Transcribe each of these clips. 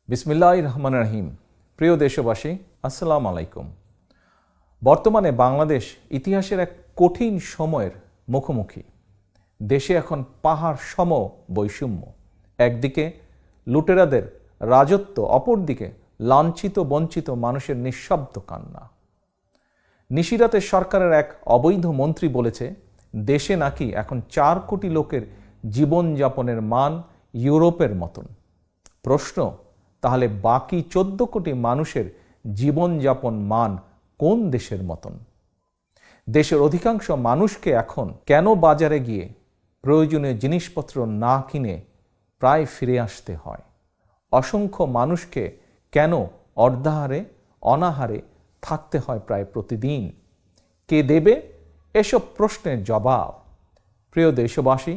বিসমিল্লাহির রহমানির রহিম। প্রিয় দেশবাসী, আসসালামু আলাইকুম। বর্তমানে বাংলাদেশ ইতিহাসের এক কঠিন সময়ের মুখোমুখি। দেশে এখন পাহাড় সম বৈষম্য। একদিকে লুটেরাদের রাজত্ব, অপরদিকে লাঞ্ছিত বঞ্চিত মানুষের নিঃশব্দ কান্না। নিশিরাতের সরকারের এক অবৈধ মন্ত্রী বলেছে দেশে নাকি এখন 4 কোটি লোকের জীবনযাপনের মান ইউরোপের মতন। প্রশ্ন, তাহলে বাকি 14 কোটি মানুষের জীবনযাপন মান কোন দেশের মতন? দেশের অধিকাংশ মানুষকে এখন কেন বাজারে গিয়ে প্রয়োজনীয় জিনিসপত্র না কিনে প্রায় ফিরে আসতে হয়? অসংখ্য মানুষকে কেন অর্ধাহারে অনাহারে থাকতে হয় প্রায় প্রতিদিন? কে দেবে এসব প্রশ্নের জবাব? প্রিয় দেশবাসী,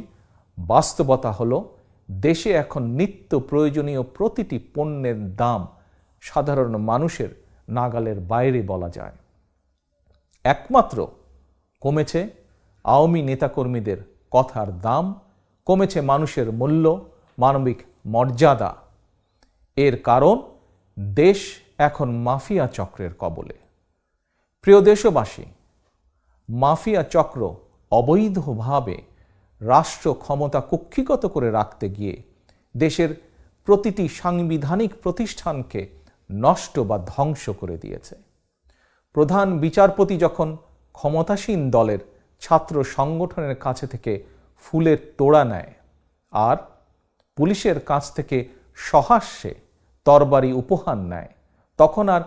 বাস্তবতা হলো দেশে এখন নিত্য প্রয়োজনীয় প্রতিটি পণ্যের দাম সাধারণ মানুষের নাগালের বাইরে বলা যায়। একমাত্র কমেছে আওয়ামী নেতাকর্মীদের কথার দাম, কমেছে মানুষের মূল্য, মানবিক মর্যাদা। এর কারণ দেশ এখন মাফিয়া চক্রের কবলে। প্রিয় দেশবাসী, মাফিয়া চক্র অবৈধভাবে রাষ্ট্র ক্ষমতা কুক্ষিগত করে রাখতে গিয়ে দেশের প্রতিটি সাংবিধানিক প্রতিষ্ঠানকে নষ্ট বা ধ্বংস করে দিয়েছে। প্রধান বিচারপতি যখন ক্ষমতাসীন দলের ছাত্র সংগঠনের কাছে থেকে ফুলের তোড়া নেয় আর পুলিশের কাছ থেকে সহাস্যে তরবারি উপহার নেয়, তখন আর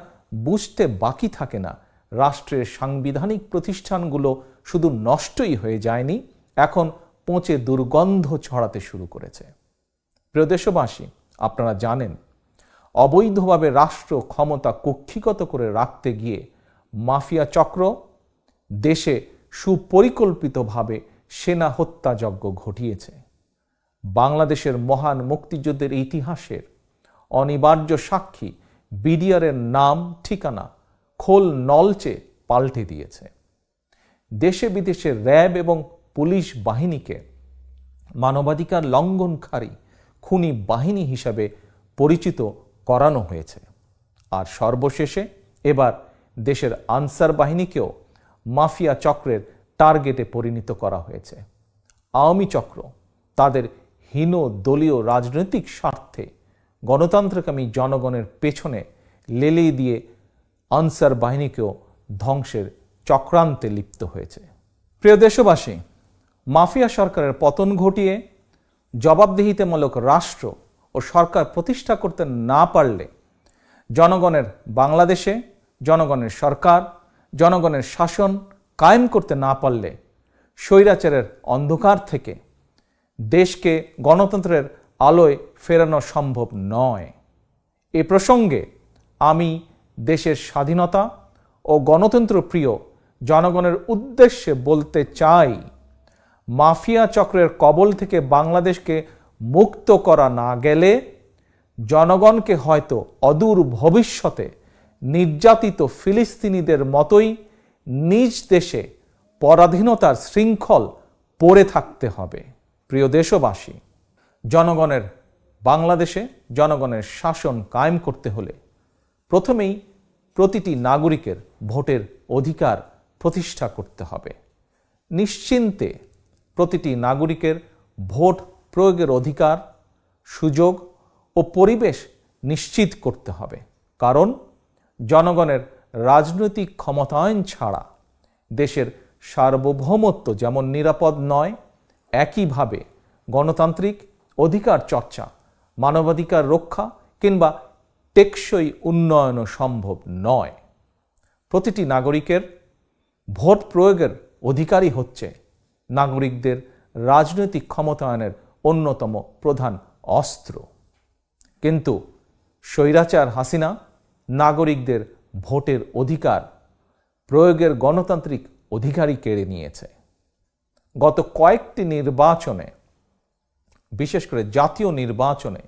বুঝতে বাকি থাকে না রাষ্ট্রের সাংবিধানিক প্রতিষ্ঠানগুলো শুধু নষ্টই হয়ে যায়নি, এখন পচে দুর্গন্ধ ছড়াতে শুরু করেছে। প্রিয় দেশবাসী, আপনারা জানেন অবৈধভাবে রাষ্ট্র ক্ষমতা কুক্ষিগত করে রাখতে গিয়ে মাফিয়া চক্র দেশে সুপরিকল্পিতভাবে সেনা হত্যাযজ্ঞ ঘটিয়েছে। বাংলাদেশের মহান মুক্তিযুদ্ধের ইতিহাসের অনিবার্য সাক্ষী বিডিআরের নাম ঠিকানা খোল নলচে পাল্টে দিয়েছে। দেশে বিদেশে র্যাব এবং পুলিশ বাহিনীকে মানবাধিকার লঙ্ঘনকারী খুনি বাহিনী হিসাবে পরিচিত করানো হয়েছে। আর সর্বশেষে এবার দেশের আনসার বাহিনীকেও মাফিয়া চক্রের টার্গেটে পরিণত করা হয়েছে। আওয়ামী চক্র তাদের হীন দলীয় রাজনৈতিক স্বার্থে গণতন্ত্রকামী জনগণের পেছনে লেলিয়ে দিয়ে আনসার বাহিনীকেও ধ্বংসের চক্রান্তে লিপ্ত হয়েছে। প্রিয় দেশবাসী, মাফিয়া সরকারের পতন ঘটিয়ে জবাবদিহিতামূলক রাষ্ট্র ও সরকার প্রতিষ্ঠা করতে না পারলে জনগণের বাংলাদেশে জনগণের সরকার, জনগণের শাসন কায়েম করতে না পারলে স্বৈরাচারের অন্ধকার থেকে দেশকে গণতন্ত্রের আলোয় ফেরানো সম্ভব নয়। এ প্রসঙ্গে আমি দেশের স্বাধীনতা ও গণতন্ত্র প্রিয় জনগণের উদ্দেশ্যে বলতে চাই, মাফিয়া চক্রের কবল থেকে বাংলাদেশকে মুক্ত করা না গেলে জনগণকে হয়তো অদূর ভবিষ্যতে নির্যাতিত ফিলিস্তিনিদের মতোই নিজ দেশে পরাধীনতার শৃঙ্খল পড়ে থাকতে হবে। প্রিয় দেশবাসী, জনগণের বাংলাদেশে জনগণের শাসন কায়েম করতে হলে প্রথমেই প্রতিটি নাগরিকের ভোটের অধিকার প্রতিষ্ঠা করতে হবে। নিশ্চিন্তে প্রতিটি নাগরিকের ভোট প্রয়োগের অধিকার, সুযোগ ও পরিবেশ নিশ্চিত করতে হবে। কারণ জনগণের রাজনৈতিক ক্ষমতায়ন ছাড়া দেশের সার্বভৌমত্ব যেমন নিরাপদ নয়, একইভাবে গণতান্ত্রিক অধিকার চর্চা, মানবাধিকার রক্ষা কিংবা টেকসই উন্নয়নও সম্ভব নয়। প্রতিটি নাগরিকের ভোট প্রয়োগের অধিকারই হচ্ছে নাগরিকদের রাজনৈতিক ক্ষমতায়নের অন্যতম প্রধান অস্ত্র। কিন্তু স্বৈরাচার হাসিনা নাগরিকদের ভোটের অধিকার প্রয়োগের গণতান্ত্রিক অধিকারই কেড়ে নিয়েছে। গত কয়েকটি নির্বাচনে, বিশেষ করে জাতীয় নির্বাচনে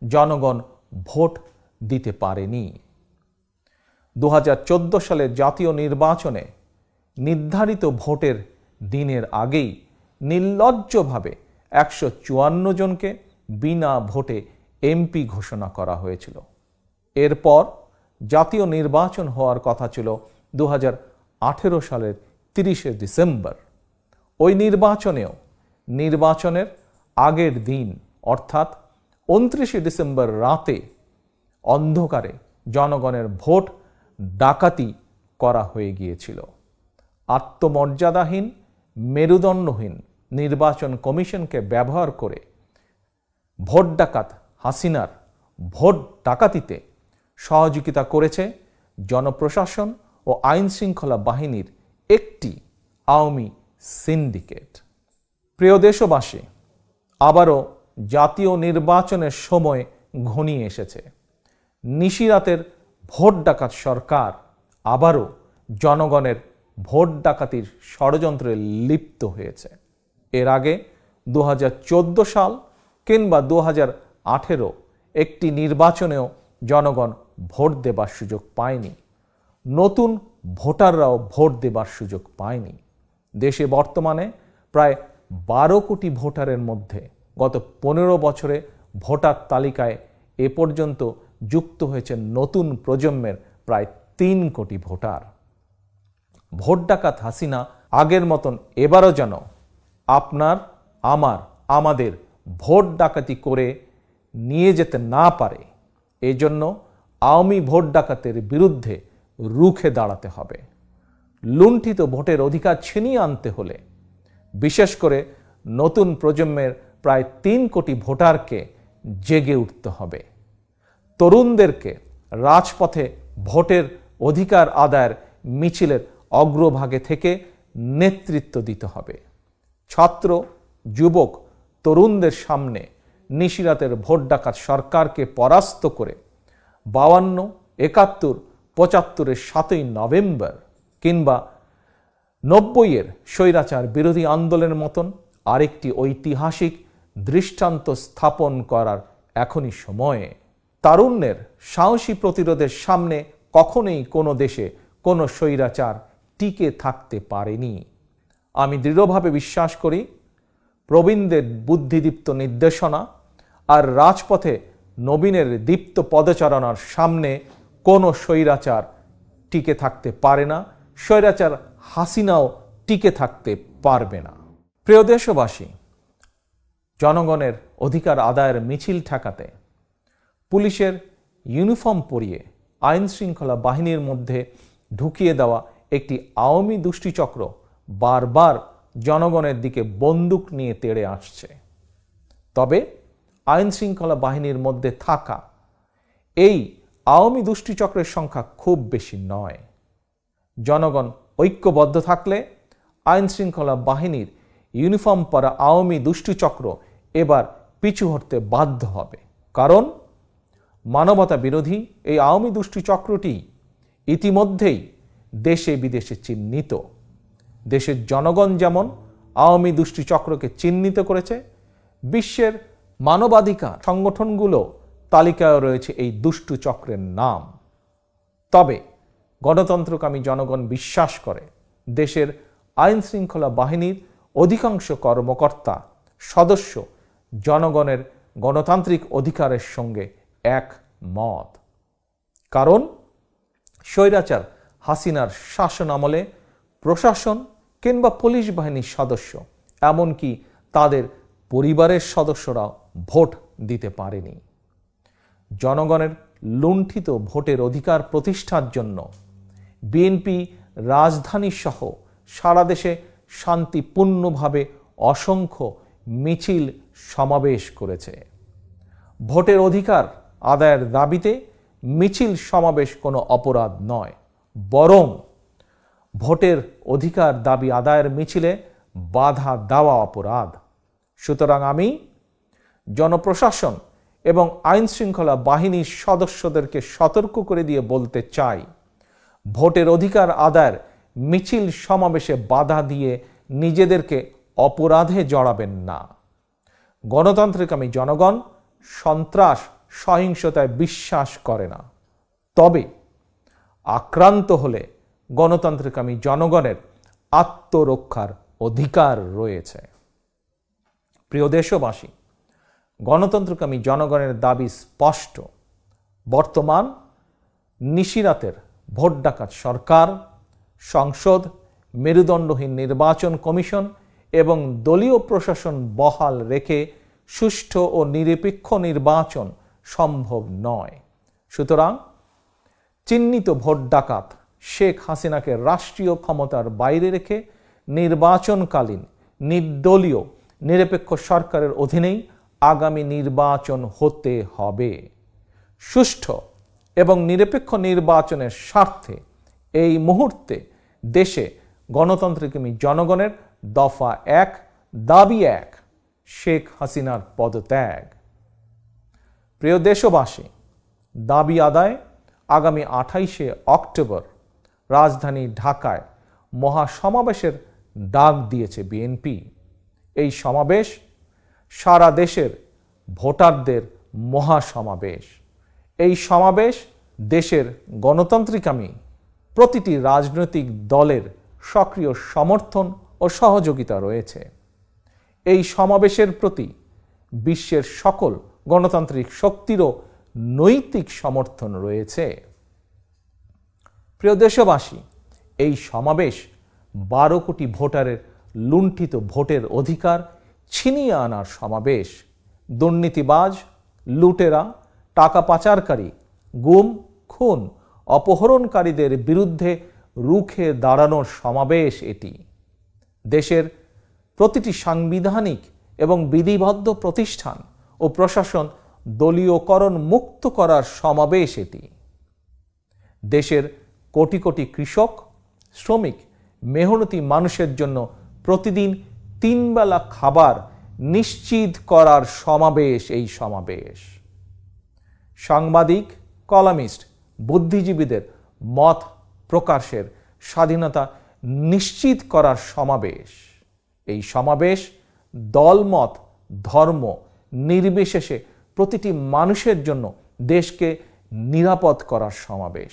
জনগণ ভোট দিতে পারেনি। 2014 সালের জাতীয় নির্বাচনে নির্ধারিত ভোটের দিনের আগেই নির্লজ্জভাবে 154 জনকে বিনা ভোটে এমপি ঘোষণা করা হয়েছিল। এরপর জাতীয় নির্বাচন হওয়ার কথা ছিল 2018 সালের 30শে ডিসেম্বর। ওই নির্বাচনের আগের দিন অর্থাৎ 29শে ডিসেম্বর রাতে অন্ধকারে জনগণের ভোট ডাকাতি করা হয়ে গিয়েছিল। আত্মমর্যাদাহীন, মেরুদণ্ডহীন নির্বাচন কমিশনকে ব্যবহার করে ভোট ডাকাত হাসিনার ভোট ডাকাতিতে সহযোগিতা করেছে জনপ্রশাসন ও আইন শৃঙ্খলা বাহিনীর একটি আওয়ামী সিন্ডিকেট। প্রিয় দেশবাসী, আবারও জাতীয় নির্বাচনের সময় ঘনিয়ে এসেছে। নিশিরাতের ভোট ডাকাত সরকার আবারও জনগণের ভোট ডাকাতির ষড়যন্ত্রে লিপ্ত হয়েছে। এর আগে 2014 সাল কিংবা 2018 একটি নির্বাচনেও জনগণ ভোট দেবার সুযোগ পায়নি, নতুন ভোটাররাও ভোট দেবার সুযোগ পায়নি। দেশে বর্তমানে প্রায় 12 কোটি ভোটারের মধ্যে গত 15 বছরে ভোটার তালিকায় এ পর্যন্ত যুক্ত হয়েছে নতুন প্রজন্মের প্রায় 3 কোটি ভোটার। ভোট ডাকাত হাসিনা আগের মতন এবারও যেন আমাদের ভোট ডাকাতি করে নিয়ে যেতে না পারে, এজন্য আওয়ামী ভোট ডাকাতের বিরুদ্ধে রুখে দাঁড়াতে হবে। লুণ্ঠিত ভোটের অধিকার ছিনিয়ে আনতে হলে বিশেষ করে নতুন প্রজন্মের প্রায় 3 কোটি ভোটারকে জেগে উঠতে হবে। তরুণদেরকে রাজপথে ভোটের অধিকার আদায়ের মিছিলের অগ্রভাগে থেকে নেতৃত্ব দিতে হবে। ছাত্র, যুবক, তরুণদের সামনে নিশিরাতের ভোট ডাকাত সরকারকে পরাস্ত করে 52, 71, 75-এর 7ই নভেম্বর কিংবা 90-এর স্বৈরাচার বিরোধী আন্দোলনের মতন আরেকটি ঐতিহাসিক দৃষ্টান্ত স্থাপন করার এখনই সময়ে। তারুণ্যের সাহসী প্রতিরোধের সামনে কখনোই কোনো দেশে কোনো স্বৈরাচার টিকে থাকতে পারেনি। আমি দৃঢ়ভাবে বিশ্বাস করি, প্রবীণদের বুদ্ধিদীপ্ত নির্দেশনা আর রাজপথে নবীনের দীপ্ত পদচারণার সামনে কোনো স্বৈরাচার টিকে থাকতে পারে না, স্বৈরাচার হাসিনাও টিকে থাকতে পারবে না। প্রিয় দেশবাসী, জনগণের অধিকার আদায়ের মিছিল ঠেকাতে পুলিশের ইউনিফর্ম পরিয়ে আইন শৃঙ্খলা বাহিনীর মধ্যে ঢুকিয়ে দেওয়া একটি আওয়ামী দুষ্টিচক্র বারবার জনগণের দিকে বন্দুক নিয়ে তেড়ে আসছে। তবে আইন শৃঙ্খলা বাহিনীর মধ্যে থাকা এই আওয়ামী দুষ্টিচক্রের সংখ্যা খুব বেশি নয়। জনগণ ঐক্যবদ্ধ থাকলে আইন শৃঙ্খলা বাহিনীর ইউনিফর্ম পরা আওয়ামী দুষ্টিচক্র এবার পিছু হটতে বাধ্য হবে। কারণ মানবতা বিরোধী এই আওয়ামী দুষ্টিচক্রটি ইতিমধ্যেই দেশে বিদেশে চিহ্নিত। দেশের জনগণ যেমন আওয়ামী দুষ্টিচক্রকে চিহ্নিত করেছে, বিশ্বের মানবাধিকার সংগঠনগুলো তালিকায় রয়েছে এই দুষ্টু চক্রের নাম। তবে গণতন্ত্রকামী জনগণ বিশ্বাস করে দেশের আইন শৃঙ্খলা বাহিনীর অধিকাংশ কর্মকর্তা সদস্য জনগণের গণতান্ত্রিক অধিকারের সঙ্গে একমত। কারণ স্বৈরাচার হাসিনার শাসন আমলে প্রশাসন কিংবা পুলিশ বাহিনীর সদস্য, এমনকি তাদের পরিবারের সদস্যরাও ভোট দিতে পারেনি। জনগণের লুণ্ঠিত ভোটের অধিকার প্রতিষ্ঠার জন্য বিএনপি রাজধানী সহ সারা দেশে শান্তিপূর্ণভাবে অসংখ্য মিছিল সমাবেশ করেছে। ভোটের অধিকার আদায়ের দাবিতে মিছিল সমাবেশ কোনো অপরাধ নয়, বরং ভোটের অধিকার দাবি আদায়ের মিছিলে বাধা দেওয়া অপরাধ। সুতরাং আমি জনপ্রশাসন এবং আইন শৃঙ্খলা বাহিনীর সদস্যদেরকে সতর্ক করে দিয়ে বলতে চাই, ভোটের অধিকার আদায়ের মিছিল সমাবেশে বাধা দিয়ে নিজেদেরকে অপরাধে জড়াবেন না। গণতান্ত্রিকামী জনগণ সন্ত্রাস সহিংসতায় বিশ্বাস করে না। তবে আক্রান্ত হলে গণতান্ত্রিকামী জনগণের আত্মরক্ষার অধিকার রয়েছে। প্রিয় দেশবাসী, গণতন্ত্রকামী জনগণের দাবি স্পষ্ট। বর্তমান নিশিরাতের ভোট ডাকাত সরকার, সংসদ, মেরুদণ্ডহীন নির্বাচন কমিশন এবং দলীয় প্রশাসন বহাল রেখে সুষ্ঠু ও নিরপেক্ষ নির্বাচন সম্ভব নয়। সুতরাং চিহ্নিত ভোট ডাকাত শেখ হাসিনাকে রাষ্ট্রীয় ক্ষমতার বাইরে রেখে নির্বাচনকালীন নির্দলীয় নিরপেক্ষ সরকারের অধীনেই আগামী নির্বাচন হতে হবে। সুষ্ঠু এবং নিরপেক্ষ নির্বাচনের স্বার্থে এই মুহূর্তে দেশে গণতন্ত্রকামী জনগণের দফা 1, দাবি 1 শেখ হাসিনার পদত্যাগ। প্রিয় দেশবাসী, দাবি আদায় আগামী 28শে অক্টোবর রাজধানী ঢাকায় মহাসমাবেশের ডাক দিয়েছে বিএনপি। এই সমাবেশ সারা দেশের ভোটারদের মহাসমাবেশ। এই সমাবেশ দেশের গণতান্ত্রিকামী প্রতিটি রাজনৈতিক দলের সক্রিয় সমর্থন ও সহযোগিতা রয়েছে। এই সমাবেশের প্রতি বিশ্বের সকল গণতান্ত্রিক শক্তিরও নৈতিক সমর্থন রয়েছে। প্রিয় দেশবাসী, এই সমাবেশ 12 কোটি ভোটারের লুণ্ঠিত ভোটের অধিকার ছিনিয়ে আনার সমাবেশ। দুর্নীতিবাজ, লুটেরা, টাকা পাচারকারী, গুম, খুন, অপহরণকারীদের বিরুদ্ধে রুখে দাঁড়ানোর সমাবেশ এটি। দেশের প্রতিটি সাংবিধানিক এবং বিধিবদ্ধ প্রতিষ্ঠান ও প্রশাসন দলীয়করণ মুক্ত করার সমাবেশ এটি। দেশের কোটি কোটি কৃষক, শ্রমিক, মেহনতি মানুষের জন্য প্রতিদিন 3 বেলা খাবার নিশ্চিত করার সমাবেশ এই সমাবেশ। সাংবাদিক, কলামিস্ট, বুদ্ধিজীবীদের মত প্রকাশের স্বাধীনতা নিশ্চিত করার সমাবেশ। এই সমাবেশ দলমত, ধর্ম নির্বিশেষে প্রতিটি মানুষের জন্য দেশকে নিরাপদ করার সমাবেশ।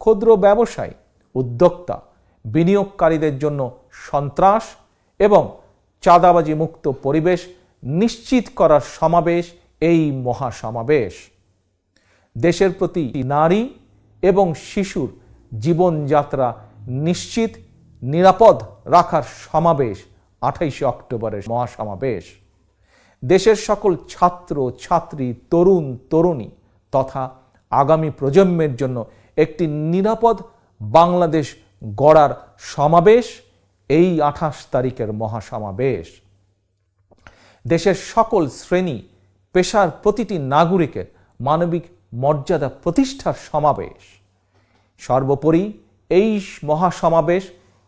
ক্ষুদ্র ব্যবসায়ী, উদ্যোক্তা, বিনিয়োগকারীদের জন্য সন্ত্রাস এবং চাঁদাবাজি মুক্ত পরিবেশ নিশ্চিত করার সমাবেশ এই মহাসমাবেশ। দেশের প্রতি নারী এবং শিশুর জীবনযাত্রা নিশ্চিত নিরাপদ রাখার সমাবেশ 28শে অক্টোবরের মহাসমাবেশ। দেশের সকল ছাত্র, ছাত্রী, তরুণ, তরুণী তথা আগামী প্রজন্মের জন্য একটি নিরাপদ বাংলাদেশ গড়ার সমাবেশ এই 28 তারিখের মহাসমাবেশ। দেশের সকল শ্রেণী পেশার প্রতিটি নাগরিকের মানবিক মর্যাদা প্রতিষ্ঠার সমাবেশ। সর্বোপরি এই মহাসমাবেশ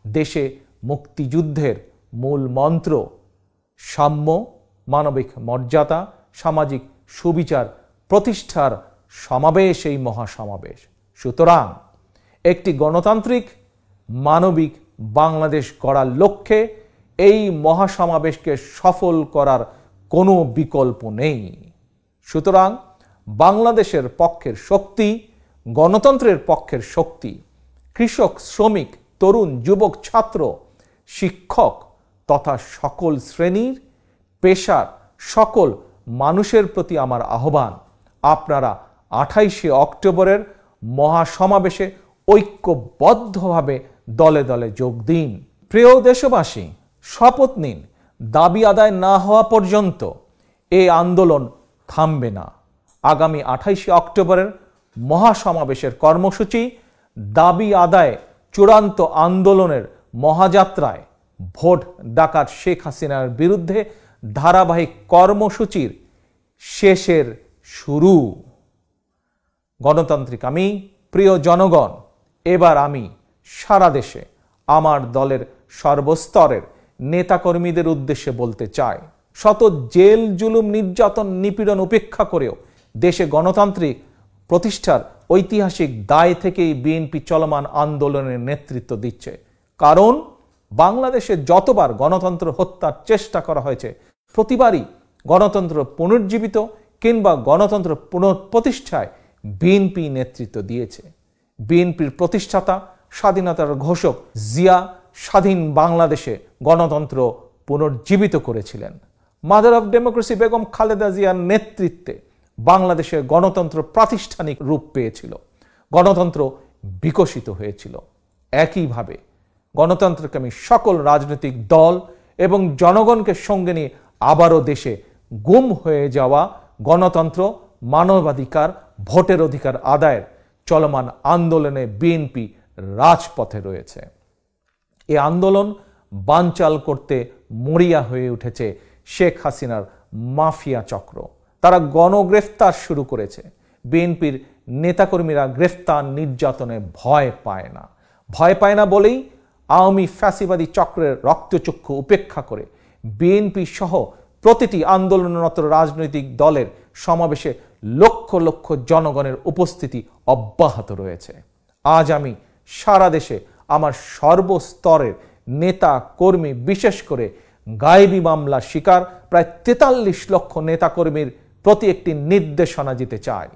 দেশে মুক্তিযুদ্ধের মূল মন্ত্র সাম্য, মানবিক মর্যাদা, সামাজিক সুবিচার প্রতিষ্ঠার সমাবেশ এই মহাসমাবেশ। সুতরাং একটি গণতান্ত্রিক মানবিক বাংলাদেশ গড়ার লক্ষ্যে এই মহাসমাবেশকে সফল করার কোনো বিকল্প নেই। সুতরাং বাংলাদেশের পক্ষের শক্তি, গণতন্ত্রের পক্ষের শক্তি, কৃষক, শ্রমিক, তরুণ, যুবক, ছাত্র, শিক্ষক তথা সকল শ্রেণীর পেশার সকল মানুষের প্রতি আমার আহ্বান, আপনারা 28শে অক্টোবরের মহাসমাবেশে ঐক্যবদ্ধভাবে দলে দলে যোগ দিন। প্রিয় দেশবাসী, শপথ নিন, দাবি আদায় না হওয়া পর্যন্ত এই আন্দোলন থামবে না। আগামী 28শে অক্টোবরের মহাসমাবেশের কর্মসূচি দাবি আদায় চূড়ান্ত আন্দোলনের মহাযাত্রায় ভোট ডাকাত শেখ হাসিনার বিরুদ্ধে ধারাবাহিক কর্মসূচির শেষের শুরু। গণতান্ত্রিক আমি, প্রিয় জনগণ, এবার আমি সারা দেশে আমার দলের সর্বস্তরের নেতাকর্মীদের উদ্দেশ্যে বলতে চাই, শত জেল, জুলুম, নির্যাতন, নিপীড়ন উপেক্ষা করেও দেশে গণতান্ত্রিক প্রতিষ্ঠার ঐতিহাসিক দায় থেকেই বিএনপি চলমান আন্দোলনের নেতৃত্ব দিচ্ছে। কারণ বাংলাদেশে যতবার গণতন্ত্র হত্যার চেষ্টা করা হয়েছে, প্রতিবারই গণতন্ত্র পুনর্জীবিত কিংবা গণতন্ত্র পুনঃপ্রতিষ্ঠায় বিএনপি নেতৃত্ব দিয়েছে। বিএনপির প্রতিষ্ঠাতা, স্বাধীনতার ঘোষক জিয়া স্বাধীন বাংলাদেশে গণতন্ত্র পুনর্জীবিত করেছিলেন। Mother of democracy Begum Khaleda জিয়ার নেতৃত্বে বাংলাদেশে গণতন্ত্র প্রাতিষ্ঠানিক রূপ পেয়েছিল। গণতন্ত্র বিকশিত হয়েছিল। একইভাবে গণতন্ত্রকামী সকল রাজনৈতিক দল এবং জনগণকে সঙ্গে নিয়ে আবারও দেশে গুম হয়ে যাওয়া গণতন্ত্র, মানবাধিকার, ভোটের অধিকার আদায়ের চলমান আন্দোলনে বিএনপি রাজপথে রয়েছে। এই আন্দোলন বানচাল করতে মরিয়া হয়ে উঠেছে শেখ হাসিনার মাফিয়া চক্র। তারা গণগ্রেফতার শুরু করেছে। বিএনপির নেতাকর্মীরা গ্রেফতার নির্যাতনে ভয় পায় না। ভয় পায় না বলেই আওয়ামী ফ্যাসিবাদী চক্রের রক্তচক্ষু উপেক্ষা করে বিএনপি সহ প্রতিটি আন্দোলনরত রাজনৈতিক দলের সমাবেশে লক্ষ লক্ষ জনগণের উপস্থিতি অব্যাহত রয়েছে। আজ আমি সারা দেশে আমার সর্বস্তরের নেতা কর্মী, বিশেষ করে গায়েবী মামলা শিকার প্রায় 43 লক্ষ নেতাকর্মীর প্রতি একটি নির্দেশনা দিতে চাই।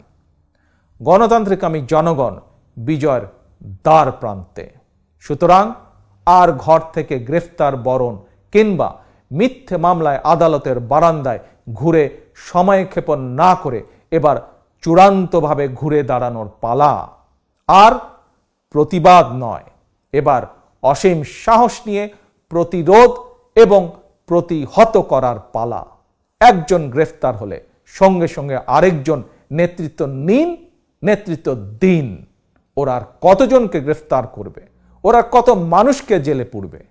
গণতান্ত্রিকামী জনগণ বিজয়ের দ্বার প্রান্তে। সুতরাং আর ঘর থেকে গ্রেফতার বরণ কিংবা মিথ্যে মামলায় আদালতের বারান্দায় ঘুরে সময় ক্ষেপণ না করে এবার চূড়ান্তভাবে ঘুরে দাঁড়ানোর পালা। আর প্রতিবাদ নয়, এবার অসীম সাহস নিয়ে প্রতিরোধ এবং প্রতিহত করার পালা। একজন গ্রেফতার হলে সঙ্গে সঙ্গে আরেকজন নেতৃত্ব নিন, নেতৃত্ব দিন। ওরা আর কতজনকে গ্রেফতার করবে? ওরা কত মানুষকে জেলে পুরবে?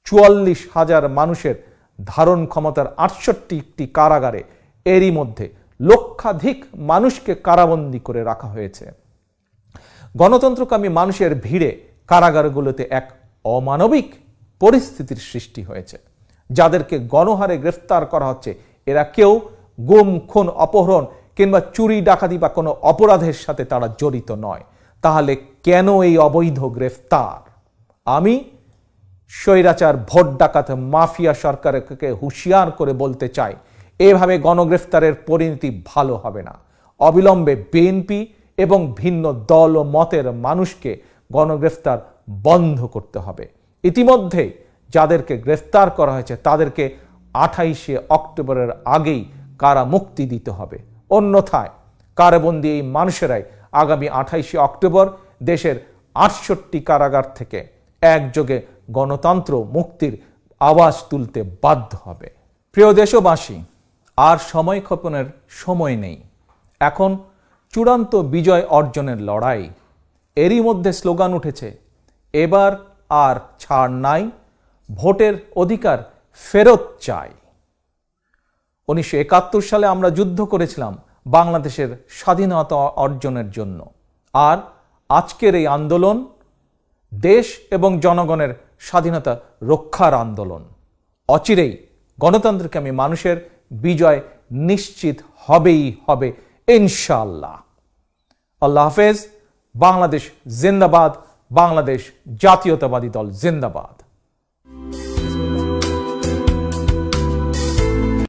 44,000 মানুষের ধারণ ক্ষমতার 68টি কারাগারে এরই মধ্যে লক্ষাধিক মানুষকে কারাবন্দী করে রাখা হয়েছে। গণতন্ত্রকামী মানুষের ভিড়ে কারাগারগুলোতে এক অমানবিক পরিস্থিতির সৃষ্টি হয়েছে। যাদেরকে গণহারে গ্রেফতার করা হচ্ছে এরা কেউ গুম, খুন, অপহরণ কিংবা চুরি, ডাকাতি বা কোনো অপরাধের সাথে তারা জড়িত নয়। তাহলে কেন এই অবৈধ গ্রেফতার? আমি স্বৈরাচার, ভোট ডাকাত, মাফিয়া সরকারকে হুঁশিয়ার করে বলতে চাই, এভাবে গণগ্রেফতারের পরিণতি ভালো হবে না। অবিলম্বে বিএনপি এবং ভিন্ন দল ও মতের মানুষকে গণগ্রেফতার বন্ধ করতে হবে। ইতিমধ্যে যাদেরকে গ্রেফতার করা হয়েছে তাদেরকে 28 অক্টোবরের আগেই কারা মুক্তি দিতে হবে। অন্যথায় কারাবন্দী এই মানুষেরাই আগামী 28 অক্টোবর দেশের 68 কারাগার থেকে একযোগে গণতন্ত্র মুক্তির আওয়াজ তুলতে বাধ্য হবে। প্রিয় দেশবাসী, আর সময় ক্ষেপণের সময় নেই। এখন চূড়ান্ত বিজয় অর্জনের লড়াই। এরই মধ্যে স্লোগান উঠেছে, এবার আর ছাড় নাই, ভোটের অধিকার ফেরত চাই। 1971 সালে আমরা যুদ্ধ করেছিলাম বাংলাদেশের স্বাধীনতা অর্জনের জন্য। আর আজকের এই আন্দোলন দেশ এবং জনগণের স্বাধীনতা রক্ষার আন্দোলন। অচিরেই গণতন্ত্রকামী মানুষের বিজয় নিশ্চিত হবেই হবে ইনশাআল্লাহ। আল্লাহ হাফেজ। বাংলাদেশ জিন্দাবাদ। বাংলাদেশ জাতীয়তাবাদী দল জিন্দাবাদ।